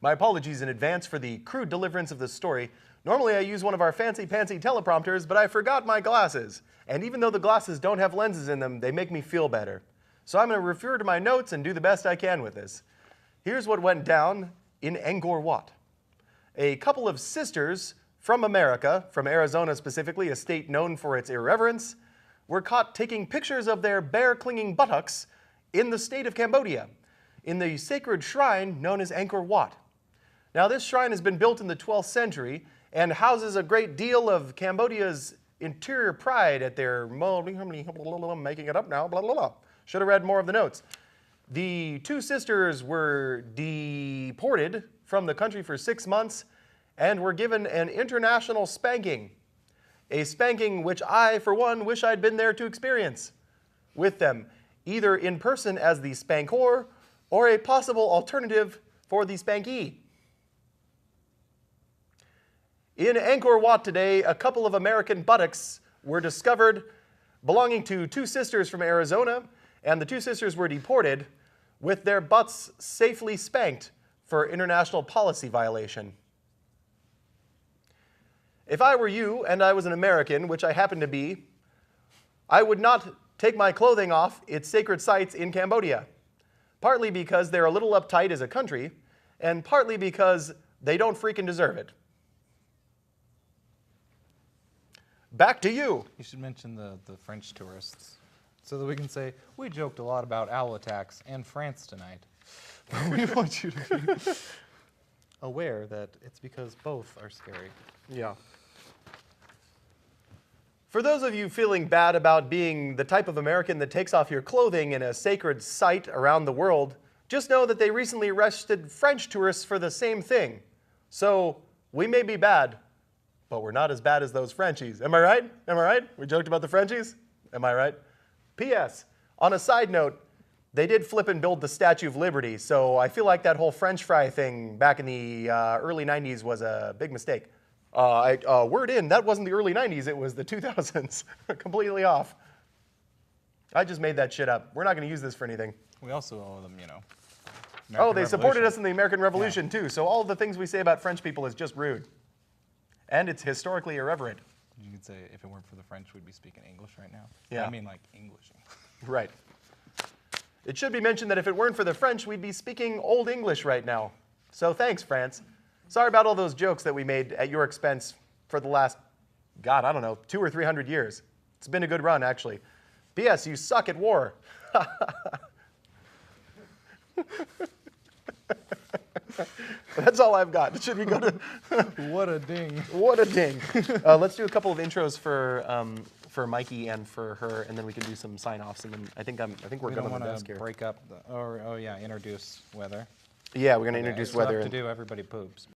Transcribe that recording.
My apologies in advance for the crude deliverance of this story. Normally I use one of our fancy-pantsy teleprompters, but I forgot my glasses. And even though the glasses don't have lenses in them, they make me feel better. So I'm going to refer to my notes and do the best I can with this. Here's what went down in Angkor Wat. A couple of sisters from America, from Arizona specifically, a state known for its irreverence, were caught taking pictures of their bear-clinging buttocks in the state of Cambodia, in the sacred shrine known as Angkor Wat. Now, this shrine has been built in the 12th century and houses a great deal of Cambodia's interior pride at their, making it up now, blah, blah, blah. Should have read more of the notes. The two sisters were deported from the country for 6 months and were given an international spanking. A spanking which I, for one, wish I'd been there to experience with them, either in person as the spankor or a possible alternative for the spankee. In Angkor Wat today, a couple of American buttocks were discovered belonging to two sisters from Arizona, and the two sisters were deported with their butts safely spanked for international policy violation. If I were you and I was an American, which I happen to be, I would not take my clothing off its sacred sites in Cambodia, partly because they're a little uptight as a country, and partly because they don't freaking deserve it. Back to you. You should mention the French tourists, so that we can say, we joked a lot about owl attacks and France tonight. But we want you to be aware that it's because both are scary. Yeah. For those of you feeling bad about being the type of American that takes off your clothing in a sacred site around the world, just know that they recently arrested French tourists for the same thing. So we may be bad, but we're not as bad as those Frenchies. Am I right? Am I right? We joked about the Frenchies? Am I right? P.S. On a side note, they did flip and build the Statue of Liberty, so I feel like that whole French fry thing back in the early 90s was a big mistake. Word in, that wasn't the early 90s, it was the 2000s. Completely off. I just made that shit up. We're not going to use this for anything. We also owe them, you know, American Revolution. Supported us in the American Revolution, too, so all of the things we say about French people is just rude. And it's historically irreverent. You could say, if it weren't for the French, we'd be speaking English right now. Yeah. I mean, like, English. Right. It should be mentioned that if it weren't for the French, we'd be speaking Old English right now. So thanks, France. Sorry about all those jokes that we made at your expense for the last, God, I don't know, 200 or 300 years. It's been a good run, actually. P.S. You suck at war. That's all I've got. Should we go to... What a ding. What a ding. Let's do a couple of intros for Mikey and for her, and then we can do some sign-offs, and then I think we're good on the desk here. Break up, introduce weather. Yeah, we're going to introduce weather. Stuff to do, everybody poops.